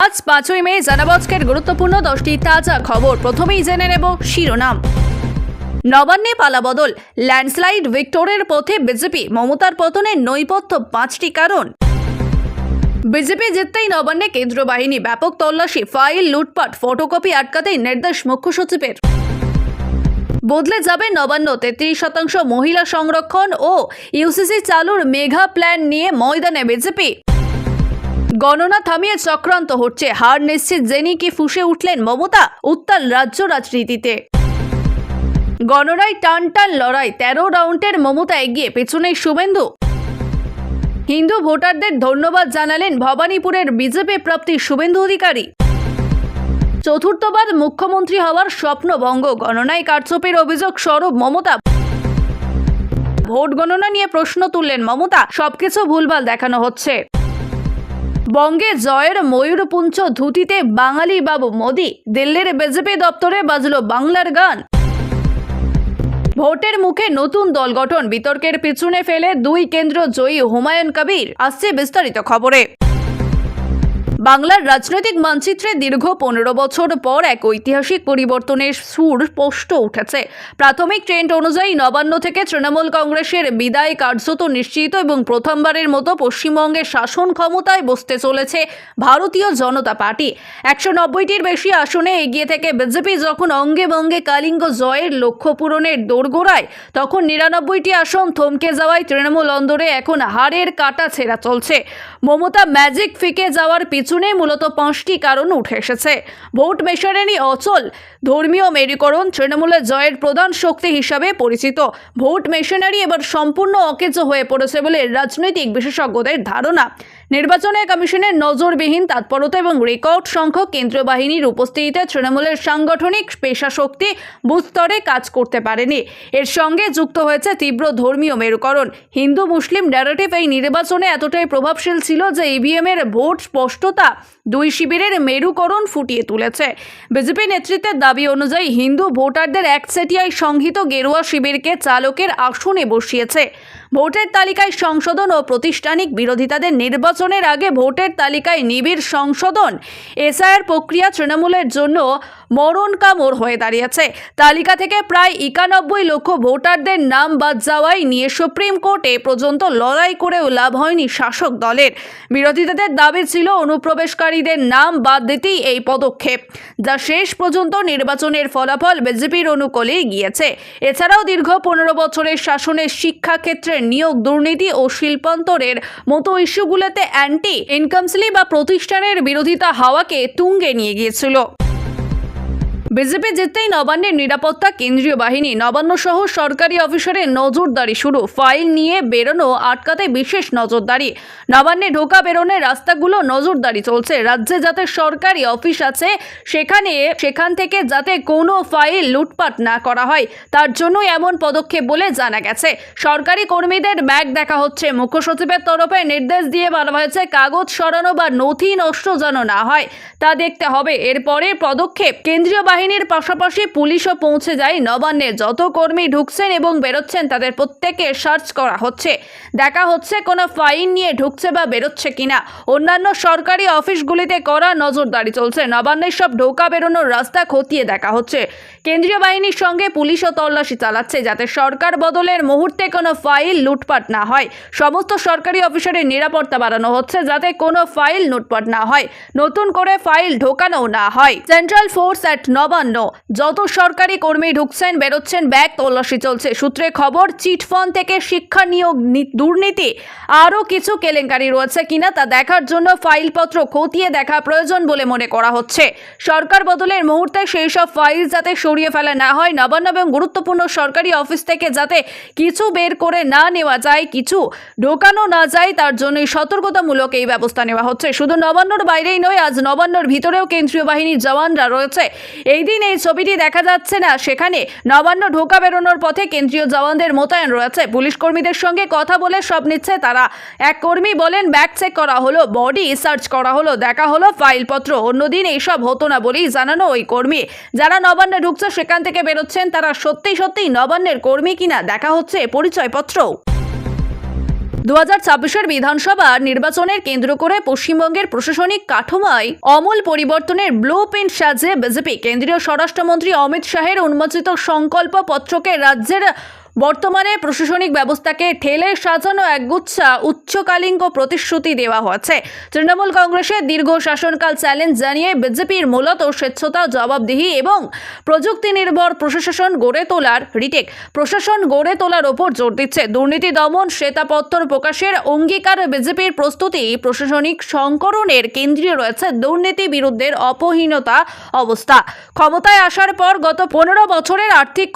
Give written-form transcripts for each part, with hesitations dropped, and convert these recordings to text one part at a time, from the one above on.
আজ 5ই মে জানাবো আজকের গুরুত্বপূর্ণ 10টি তাজা খবর। প্রথমেই জেনে নেব শিরোনাম। নবান্নে পালাবদল, ল্যান্ডস্লাইড ভিক্টোরের পথে বিজেপি, মমতার পতনের নৈপথ্য 5টি কারণ। বিজেপি জিততেই নবান্নে কেন্দ্রীয় বাহিনী, ব্যাপক তল্লাশি, ফাইল লুটপাট, ফটোকপি আটকাতেই নির্দেশ মুখ্য সচিবের। বদলে যাবে নবান্ন, 33% মহিলা সংরক্ষণ ও ইউসিসি চালুর মেগা প্ল্যান নিয়ে ময়দানে বিজেপি। গণনা থামিয়ে চক্রান্ত হচ্ছে, হার নিশ্চিত জেনে কি ফুঁসে উঠলেন মমতা, উত্তাল রাজ্য রাজনীতিতে। গণনায় টান টান লড়াই, 13 রাউন্ডের মমতা এগিয়ে, পেছনে শুভেন্দু। হিন্দু ভোটারদের ধন্যবাদ জানালেন ভবানীপুরের বিজেপি প্রাপ্তি শুভেন্দু অধিকারী। চতুর্থবার মুখ্যমন্ত্রী হওয়ার স্বপ্নভঙ্গ, গণনায় কারচুপির অভিযোগ স্বরূপ মমতা। ভোট গণনা নিয়ে প্রশ্ন তুললেন মমতা, সবকিছু ভুলভাল দেখানো হচ্ছে। বঙ্গে জয়ের ময়ূরপুঞ্জ ধুতিতে বাঙালি বাবু মোদি, দিল্লির বিজেপি দপ্তরে বাজলো বাংলার গান। ভোটের মুখে নতুন দল গঠন, বিতর্কের পিছনে ফেলে 2 কেন্দ্র জয়ী হুমায়ুন কবির। আসছে বিস্তারিত খবরে। বাংলার রাজনৈতিক মানচিত্রে দীর্ঘ 15 বছর পর এক ঐতিহাসিক পরিবর্তনের সুর স্পষ্ট উঠেছে। প্রাথমিক ট্রেন্ড অনুযায়ী নবান্ন থেকে তৃণমূল কংগ্রেসের বিদায় কার্যত নিশ্চিত এবং প্রথমবারের মতো পশ্চিমবঙ্গের শাসন ক্ষমতায় বসতে চলেছে ভারতীয় জনতা পার্টি। 190টির বেশি আসনে এগিয়ে থেকে বিজেপি যখন অঙ্গে ভঙ্গে কালিঙ্গ জয়ের লক্ষ্য পূরণের দোরগোড়ায়, তখন 99টি আসন থমকে যাওয়ায় তৃণমূল অন্দরে এখন হাড়ের কাটা ছেঁড়া চলছে। মমতা ম্যাজিক ফিকে যাওয়ার পিছনে মূলত 5টি কারণ উঠে এসেছে। ভোট মেশারেনি অচল, ধর্মীয় মেরুকরণ তৃণমূলের জয়ের প্রধান শক্তি হিসাবে পরিচিত। ভোট মেশিনারি এবার সম্পূর্ণ অকেজো হয়ে পড়েছে বলে রাজনৈতিক বিশেষজ্ঞদের ধারণা। নির্বাচনে কমিশনের নজরবিহীন তৎপরতা এবং রেকর্ড সংখ্যক কেন্দ্রীয় বাহিনীর উপস্থিতিতে তৃণমূলের সাংগঠনিক পেশাশক্তি বুথ স্তরে কাজ করতে পারেনি। এর সঙ্গে যুক্ত হয়েছে তীব্র ধর্মীয় মেরুকরণ। হিন্দু মুসলিম ন্যারেটিভ এই নির্বাচনে এতটাই প্রভাবশীল ছিল যে ইভিএম এর ভোট স্পষ্টতা 2 শিবিরের মেরুকরণ ফুটিয়ে তুলেছে। বিজেপি নেতৃত্বের দাবি অনুযায়ী হিন্দু ভোটারদের একচেটিয়ায় সংহিত গেরুয়া শিবিরকে চালকের আসনে বসিয়েছে। ভোটের তালিকায় সংশোধন ও প্রাতিষ্ঠানিক বিরোধিতাদের নির্বাচনের আগে ভোটের তালিকায় নিবিড় সংশোধন, এসআইআর প্রক্রিয়া তৃণমূলের জন্য মরণ কামড় হয়ে দাঁড়িয়েছে। তালিকা থেকে প্রায় 91 লক্ষ ভোটারদের নাম বাদ যাওয়ায় নিয়ে সুপ্রিম কোর্টে পর্যন্ত লড়াই করেও লাভ হয়নি শাসক দলের। বিরোধীদের দাবি ছিল অনুপ্রবেশকারীদের নাম বাদ দিতেই এই পদক্ষেপ, যা শেষ পর্যন্ত নির্বাচনের ফলাফল বিজেপির অনুকূলেই গিয়েছে। এছাড়াও দীর্ঘ 15 বছরের শাসনের শিক্ষাক্ষেত্রে নিয়োগ দুর্নীতি ও শিল্পান্তরের মতো ইস্যুগুলোতে অ্যান্টি ইনকামসলি বা প্রতিষ্ঠানের বিরোধিতা হাওয়াকে তুঙ্গে নিয়ে গিয়েছিল। বিজেপি জিততেই নবান্নের নিরাপত্তা, কেন্দ্রীয় বাহিনী, নবান্ন সহ সরকারি অফিসারের নজরদারি শুরু, ফাইল নিয়ে বেরোনো আটকাতে বিশেষ নজরদারি। নবান্নে ঢোকা বেরোনোর রাস্তাগুলো নজরদারি চলছে। রাজ্যে যাতে সরকারি অফিস আছে সেখান থেকে যাতে কোনো ফাইল লুটপাট না করা হয়, তার জন্য এমন পদক্ষেপ বলে জানা গেছে। সরকারি কর্মীদের ব্যাগ দেখা হচ্ছে। মুখ্য সচিবের তরফে নির্দেশ দিয়ে বলা হয়েছে কাগজ সরানো বা নথি নষ্ট যেন না হয় তা দেখতে হবে। এরপরে পদক্ষেপ কেন্দ্রীয় বাহিনীর পাশাপাশি পুলিশও পৌঁছে যায় নবান্নে। যত কর্মী ঢুকছেন এবং বেরোচ্ছেন তাদের প্রত্যেককে সার্চ করা হচ্ছে, দেখা হচ্ছে কোনো ফাইন নিয়ে ঢুকছে বা বেরোচ্ছে কিনা। অন্যান্য সরকারি অফিসগুলিতে করা নজরদারি চলছে। নবান্নের সব ঢোকা বেরোনোর রাস্তা খতিয়ে দেখা হচ্ছে। কেন্দ্রীয় বাহিনীর সঙ্গে পুলিশও তল্লাশি চালাচ্ছে যাতে সরকার বদলের মুহূর্তে কোনো ফাইল লুটপাট না হয়। সমস্ত সরকারি অফিসারের নিরাপত্তা বাড়ানো হচ্ছে যাতে কোনো ফাইল লুটপাট না হয়, নতুন করে ফাইল ঢোকানো না হয়। সেন্ট্রাল ফোর্স অ্যাট নবান্ন, যত সরকারি কর্মী ঢুকছেন বেরোচ্ছেন ব্যাগ তল্লাশি চলছে। সূত্রে খবর, চিটফান্ড থেকে শিক্ষা নিয়োগ দুর্নীতি আরও কিছু কেলেঙ্কারি রয়েছে কিনা তা দেখার জন্য ফাইলপত্র খতিয়ে দেখা প্রয়োজন বলে মনে করা হচ্ছে। সরকার বদলের মুহূর্তে সেই সব ফাইল যাতে সরিয়ে ফেলা না হয়, নবান্ন এবং গুরুত্বপূর্ণ সরকারি অফিস থেকে যাতে কিছু বের করে না নেওয়া যায়, কিছু ঢোকানো না যায়, তার জন্যই সতর্কতামূলক এই ব্যবস্থা নেওয়া হচ্ছে। শুধু নবান্নর বাইরেই নয়, আজ নবান্নর ভিতরেও কেন্দ্রীয় বাহিনীর জওয়ানরা রয়েছে। এই দিন এই ছবিটি দেখা যাচ্ছে না, সেখানে নবান্ন ঢোকা বেরোনোর পথে কেন্দ্রীয় জওয়ানদের মোতায়েন রয়েছে। পুলিশ কর্মীদের সঙ্গে কথা বলে সব নিচ্ছে তারা। এক কর্মী বলেন, ব্যাগ চেক করা হলো, বডি সার্চ করা হলো, দেখা হলো ফাইলপত্র। অন্যদিন এইসব হতো না বলেই জানানো ওই কর্মী। যারা নবান্নে ঢুকছে সেখান থেকে বেরোচ্ছেন তারা সত্যি নবান্নের কর্মী কিনা দেখা হচ্ছে পরিচয়পত্র। 2026 বিধানসভা নির্বাচনের কেন্দ্র করে পশ্চিমবঙ্গের প্রশাসনিক কাঠামোয় আমূল পরিবর্তনের ব্লু প্রিন্ট সাজিয়ে বিজেপি কেন্দ্রীয় স্বরাষ্ট্রমন্ত্রী অমিত শাহের উন্মোচিত সংকল্প পত্রকে রাজ্যের বর্তমানে প্রশাসনিক ব্যবস্থাকে ঠেলে সাজানো একগুচ্ছা উচ্চকালিঙ্গ প্রতিশ্রুতি দেওয়া হয়েছে। তৃণমূল কংগ্রেসের দীর্ঘ শাসনকাল চ্যালেঞ্জ জানিয়ে বিজেপির মূলত স্বচ্ছতা, জবাবদিহি এবং প্রযুক্তি নির্ভর প্রশাসন গড়ে তোলার ওপর জোর দিচ্ছে। দুর্নীতি দমন শ্বেতাপত্র প্রকাশের অঙ্গীকার বিজেপির প্রস্তুতি প্রশাসনিক সংকরণের কেন্দ্রে রয়েছে দুর্নীতি বিরুদ্ধের অপহীনতা অবস্থা। ক্ষমতায় আসার পর গত 15 বছরের আর্থিক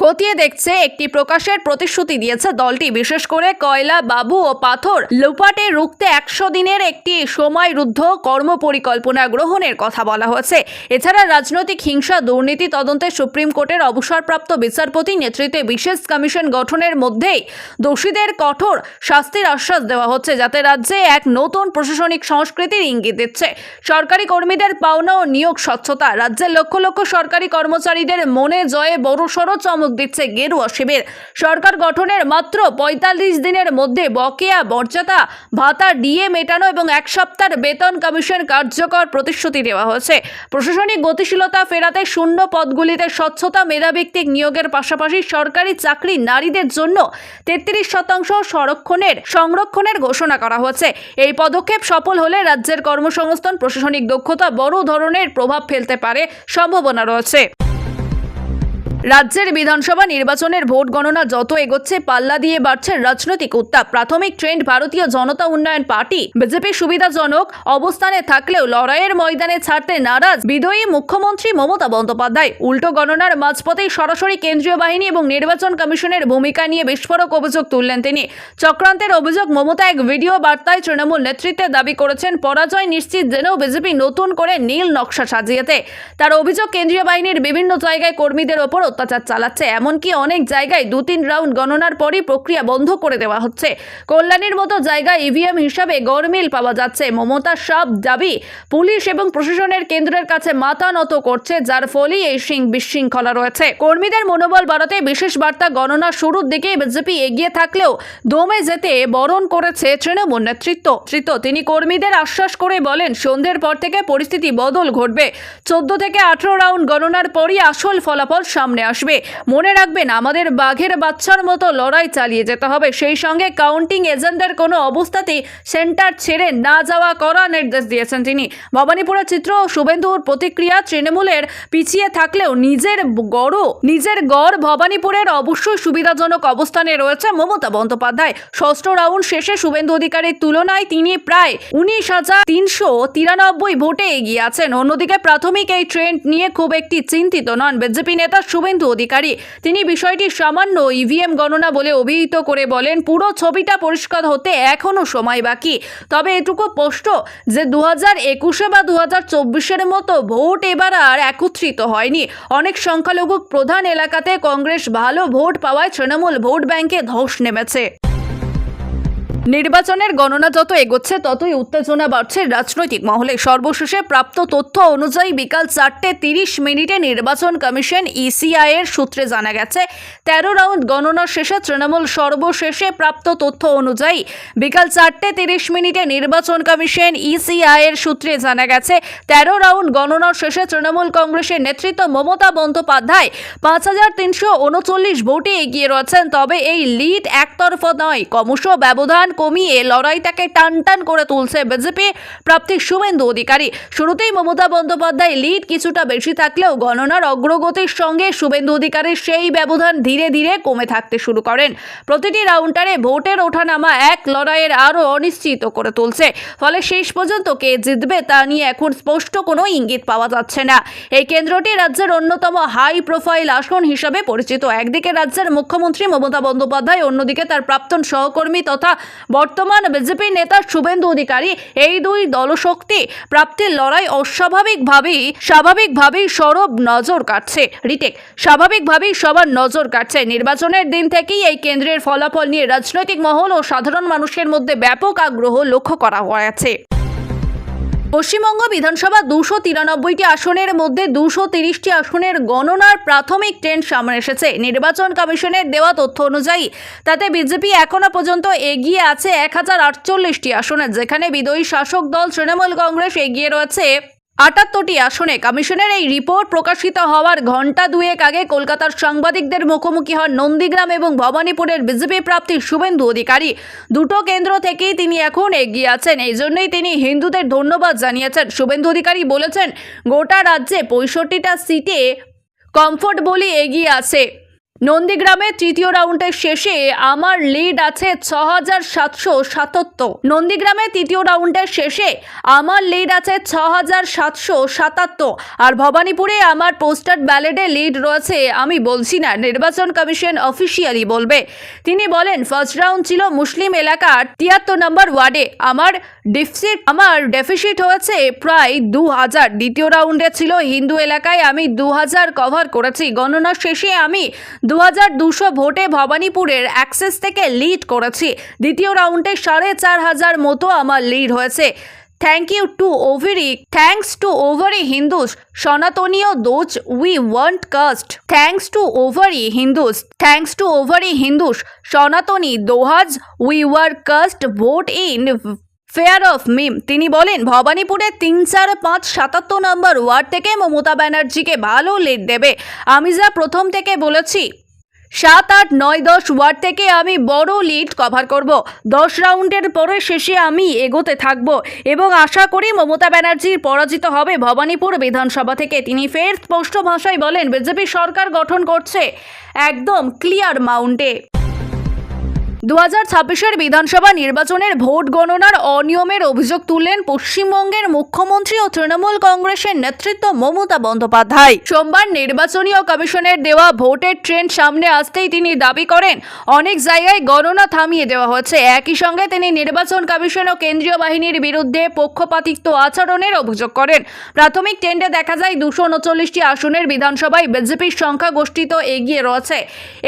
খতিয়ে দেখছে একটি প্রকাশের প্রতিশ্রুতি দিয়েছে দলটি। বিশেষ করে কয়লা, বাবু ও পাথর লুপাটে রুখতে 100 দিনের একটি সময়রুদ্ধ কর্মপরিকল্পনা গ্রহণের কথা বলা হয়েছে। এছাড়া রাজনৈতিক হিংসা, দুর্নীতি তদন্তে সুপ্রিম কোর্টের অবসরপ্রাপ্ত বিচারপতি নেতৃত্বে বিশেষ কমিশন গঠনের মধ্যেই দোষীদের কঠোর শাস্তির আশ্বাস দেওয়া হচ্ছে, যাতে রাজ্যে এক নতুন প্রশাসনিক সংস্কৃতির ইঙ্গিত দিচ্ছে। সরকারি কর্মীদের পাওনা ও নিয়োগ স্বচ্ছতা। রাজ্যের লক্ষ লক্ষ সরকারি কর্মচারীদের মনে জয়ে বড়সড় চমক দিচ্ছে গেরুয়া শিবির। সরকার গঠনের মাত্র 45 দিনের মধ্যে বকেয়া মর্যাদা ভাতা ডিএ মেটানো এবং 1 সপ্তাহের বেতন কমিশন কার্যকর প্রতিশ্রুতি দেওয়া হয়েছে। প্রশাসনিক গতিশীলতা ফেরাতে শূন্য পদগুলিতে স্বচ্ছতা, মেধাভিত্তিক নিয়োগের পাশাপাশি সরকারি চাকরি নারীদের জন্য 33% সংরক্ষণের ঘোষণা করা হয়েছে। এই পদক্ষেপ সফল হলে রাজ্যের কর্মসংস্থান, প্রশাসনিক দক্ষতা বড় ধরনের প্রভাব ফেলতে পারে সম্ভাবনা রয়েছে। রাজ্যের বিধানসভা নির্বাচনের ভোট গণনা যত এগোচ্ছে পাল্লা দিয়ে বাড়ছে রাজনৈতিক উত্তাপ। প্রাথমিক ট্রেন্ড ভারতীয় জনতা উন্নয়ন পার্টি বিজেপি সুবিধাজনক অবস্থানে থাকলেও লড়াইয়ের ময়দানে ছাড়তে নারাজ বিজয়ী মুখ্যমন্ত্রী মমতা বন্দ্যোপাধ্যায়। উল্টো গণনার মাঝপথেই সরাসরি কেন্দ্রীয় বাহিনী এবং নির্বাচন কমিশনের ভূমিকা নিয়ে বিস্ফোরক অভিযোগ তুললেন তিনি। চক্রান্তের অভিযোগ মমতা এক ভিডিও বার্তায় তৃণমূল নেতৃত্বে দাবি করেছেন পরাজয় নিশ্চিত জেনেও বিজেপি নতুন করে নীল নকশা সাজিয়েছে। তার অভিযোগ কেন্দ্রীয় বাহিনীর বিভিন্ন জায়গায় কর্মীদের ওপর অত্যাচার চালাচ্ছে, এমনকি অনেক জায়গায় 2-3 রাউন্ড গণনার পরই প্রক্রিয়া বন্ধ করে দেওয়া হচ্ছে। কল্যাণীর মতো জায়গায় ইভিএম হিসাবে গরমিল পাওয়া যাচ্ছে। মমতার সব দাবি পুলিশ এবং প্রশাসনের কেন্দ্রের কাছে মাথা নত করছে, যার ফলে এই বিশৃঙ্খলা রয়েছে। কর্মীদের মনোবল বাড়াতে বিশেষ বার্তা গণনা শুরুর দিকে বিজেপি এগিয়ে থাকলেও দমে যেতে বরণ করেছে তৃণমূল নেতৃত্ব। তিনি কর্মীদের আশ্বাস করে বলেন সন্ধ্যের পর থেকে পরিস্থিতি বদল ঘটবে। 14 থেকে 18 রাউন্ড গণনার পরই আসল ফলাফল সামনে আসবে। মনে রাখবেন, আমাদের বাঘের বাচ্চার মতো লড়াই চালিয়ে যেতে হবে। সেই সঙ্গে কাউন্টিং এজেন্টদের কোনো অবস্থাতেই সেন্টার ছেড়ে না যাওয়া করার নির্দেশ দিয়েছেন তিনি। ভবানীপুরের চিত্র ও শুভেন্দুর প্রতিক্রিয়া। তৃণমূলের পিছিয়ে থাকলেও নিজের গড় ভবানীপুরের অবশ্যই সুবিধাজনক অবস্থানে রয়েছে মমতা বন্দ্যোপাধ্যায়। 6ষ্ঠ রাউন্ড শেষে শুভেন্দু অধিকারীর তুলনায় তিনি প্রায় 19,393 ভোটে এগিয়ে আছেন। অন্যদিকে প্রাথমিক এই ট্রেন্ড নিয়ে খুব একটি চিন্তিত নন বিজেপি নেতা শুভেন্দু অধিকারী। তিনি বিষয়টি সামান্য ইভিএম গণনা বলে অভিহিত করে বলেন পুরো ছবিটা পরিষ্কার হতে এখনো সময় বাকি। তবে এটুকু স্পষ্ট যে 2021 বা 2024 মতো ভোট এবার আর একত্রিত হয়নি। অনেক সংখ্যালঘু প্রধান এলাকাতে কংগ্রেস ভালো ভোট পাওয়ায় তৃণমূল ভোট ব্যাংকে ধস নেমেছে। নির্বাচনের গণনা যত এগোচ্ছে ততই উত্তেজনা বাড়ছে রাজনৈতিক মহলে। সর্বশেষে প্রাপ্ত তথ্য অনুযায়ী বিকাল 4:30 নির্বাচন কমিশন ইসিআই এর সূত্রে জানা গেছে 13 রাউন্ড গণনা শেষে তৃণমূল সর্বশেষে প্রাপ্ত তথ্য অনুযায়ী বিকাল 4:30 নির্বাচন কমিশন ইসিআই এর সূত্রে জানা গেছে 13 রাউন্ড গণনা শেষে তৃণমূল কংগ্রেসের নেতৃত্ব মমতা বন্দ্যোপাধ্যায় 5,339 ভোটে এগিয়ে রয়েছেন। তবে এই লিড একতরফা নয়, ক্রমশ ব্যবধান কমিয়ে লড়াইটাকে টানটান করে তুলছে বিজেপি প্রার্থী শুভেন্দু অধিকারী। শুরুতেই মমতা বন্দ্যোপাধ্যায় লিড কিছুটা বেশি থাকলেও গণনার অগ্রগতির সঙ্গে শুভেন্দু অধিকারীর সেই ব্যবধান ধীরে ধীরে কমে থাকতে শুরু করেন। প্রতিটি রাউন্ডারে ভোটের ওঠানামা এক লড়াইয়ের আরও অনিশ্চিত করে তুলছে। ফলে শেষ পর্যন্ত কে জিতবে তা নিয়ে এখন স্পষ্ট কোনো ইঙ্গিত পাওয়া যাচ্ছে না। এই কেন্দ্রটি রাজ্যের অন্যতম হাই প্রোফাইল আসন হিসাবে পরিচিত। একদিকে রাজ্যের মুখ্যমন্ত্রী মমতা বন্দ্যোপাধ্যায়, অন্যদিকে তার প্রাক্তন সহকর্মী তথা বর্তমান বিজেপি নেতা শুভেন্দু অধিকারী। এই দুই দলশক্তি প্রাপ্তির লড়াই স্বাভাবিকভাবেই সবার নজর কাটছে। নির্বাচনের দিন থেকেই এই কেন্দ্রের ফলাফল নিয়ে রাজনৈতিক মহল ও সাধারণ মানুষের মধ্যে ব্যাপক আগ্রহ লক্ষ্য করা হয়েছে। পশ্চিমবঙ্গ বিধানসভা 293টি আসনের মধ্যে 230টি আসনের গণনার প্রাথমিক ট্রেন্ড সামনে এসেছে। নির্বাচন কমিশনের দেওয়া তথ্য অনুযায়ী তাতে বিজেপি এখনো পর্যন্ত এগিয়ে আছে 1048টি আসনে, যেখানে বিদয়ী শাসক দল তৃণমূল কংগ্রেস এগিয়ে রয়েছে 78টি আসনে। কমিশনের এই রিপোর্ট প্রকাশিত হওয়ার ঘণ্টা দুয়েক আগে কলকাতার সাংবাদিকদের মুখোমুখি হন নন্দীগ্রাম এবং ভবানীপুরের বিজেপি প্রার্থী শুভেন্দু অধিকারী। দুটো কেন্দ্র থেকেই তিনি এখন এগিয়ে আছেন, এই জন্যই তিনি হিন্দুদের ধন্যবাদ জানিয়েছেন। শুভেন্দু অধিকারী বলেছেন, গোটা রাজ্যে 65টা সিটে কমফোর্টেবলি এগিয়ে আছে। নন্দীগ্রামে তৃতীয় রাউন্ডের শেষে আমার লিড আছে 6777। নন্দীগ্রামে তৃতীয় রাউন্ডের শেষে আমার লিড আছে 6777, আর ভবানীপুরে আমার পোস্টার ব্যালেটে লিড রয়েছে। আমি বলছি না, নির্বাচন কমিশন অফিসিয়ালি বলবে। তিনি বলেন, ফার্স্ট রাউন্ড ছিল মুসলিম এলাকার 73 নম্বর ওয়ার্ডে, আমার ডেফিসিট হয়েছে প্রায় 2000। দ্বিতীয় রাউন্ডে ছিল হিন্দু এলাকায়, আমি 2000 কভার করেছি। গণনা শেষে আমি 2200 ভোটে ভবানীপুরের অ্যাক্সেস থেকে লিড করেছি। দ্বিতীয় রাউন্ডে 4500 মতো আমার লিড হয়েছে। Thanks to ovary Hindus, Sanatoniyo those we want cast. Thanks to ovary Hindus, Sanatoni those we were cast vote in fair of Mim. তিনি বলেন, ভবানীপুরে 3, 4, 5, 77 নম্বর ওয়ার্ড থেকে মমতা ব্যানার্জিকে ভালো লিড দেবে। আমি যা প্রথম থেকে বলেছি, 7, 8, 9, 10 ওয়ার্ড থেকে আমি বড় লিড কভার করব। 10 রাউন্ডের পরে শেষে আমি এগোতে থাকব এবং আশা করি মমতা ব্যানার্জির পরাজিত হবে ভবানীপুর বিধানসভা থেকে। তিনি ফের স্পষ্ট ভাষায় বলেন, বিজেপি সরকার গঠন করছে একদম ক্লিয়ার মাউন্টে। 2026 বিধানসভা নির্বাচনের ভোট গণনার অনিয়মের অভিযোগ তুললেন পশ্চিমবঙ্গের মুখ্যমন্ত্রী ও তৃণমূল কংগ্রেসের নেতৃত্ব মমতা বন্দ্যোপাধ্যায়। সোমবার নির্বাচনীয় কমিশনের দেওয়া ভোটের ট্রেন্ড সামনে আসতেই তিনি দাবি করেন, অনেক জায়গায় গণনা থামিয়ে দেওয়া হচ্ছে। একই সঙ্গে তিনি নির্বাচন কমিশন ও কেন্দ্রীয় বাহিনীর বিরুদ্ধে পক্ষপাতিত্ব আচরণের অভিযোগ করেন। প্রাথমিক ট্রেন্ডে দেখা যায় 239টি আসনের বিধানসভায় বিজেপির সংখ্যাগোষ্ঠীত এগিয়ে রয়েছে।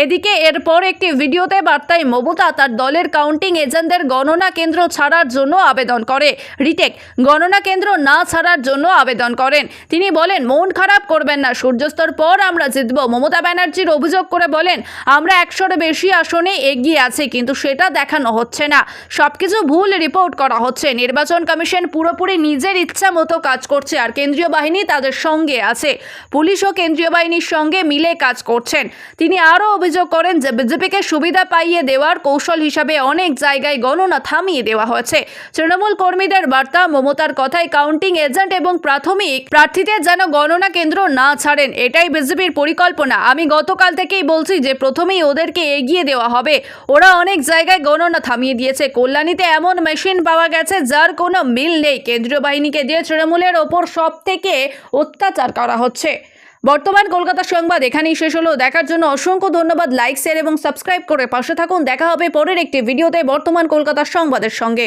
এদিকে এরপর একটি ভিডিওতে বার্তায় মমতা তার দলের কাউন্টিং এজেন্টদের গণনা কেন্দ্র ছাড়ার জন্য আবেদন করে, রিটেক গণনা কেন্দ্র না ছাড়ার জন্য আবেদন করেন। তিনি বলেন, মন খারাপ করবেন না, সূর্যাস্তর পর আমরা জিতব। মমতা ব্যানার্জির অভিযোগ করে বলেন, আমরা 100-এর বেশি আসনে এগিয়ে আছি, কিন্তু সেটা দেখানো হচ্ছে না, সবকিছু ভুল রিপোর্ট করা হচ্ছে। নির্বাচন কমিশন পুরোপুরি নিজের ইচ্ছা মতো কাজ করছে, আর কেন্দ্রীয় বাহিনী তাদের সঙ্গে আছে। পুলিশ ও কেন্দ্রীয় বাহিনীর সঙ্গে মিলে কাজ করছেন। তিনি আরও অভিযোগ করেন যে বিজেপিকে সুবিধা পাইয়ে দেওয়ার কৌশল হিসাবে অনেক জায়গায় গণনা থামিয়ে দেওয়া হয়েছে। তৃণমূল কর্মীদের বার্তা, মমতার কথায় কাউন্টিং এজেন্ট এবং প্রাথমিক প্রার্থীদের যেন গণনা কেন্দ্র না ছাড়েন, এটাই বিজেপির পরিকল্পনা। আমি গতকাল থেকেই বলছি যে প্রথমেই ওদেরকে এগিয়ে দেওয়া হবে। ওরা অনেক জায়গায় গণনা থামিয়ে দিয়েছে। কল্যাণীতে এমন মেশিন পাওয়া গেছে যার কোনো মিল নেই। কেন্দ্রীয় বাহিনীকে দিয়ে তৃণমূলের ওপর সব থেকে অত্যাচার করা হচ্ছে। বর্তমান কলকাতা সংবাদ এখানেই শেষ হলো। দেখার জন্য অসংখ্য ধন্যবাদ। লাইক, শেয়ার এবং সাবস্ক্রাইব করে পাশে থাকুন। দেখা হবে পরের একটি ভিডিওতে বর্তমান কলকাতা সংবাদের সঙ্গে।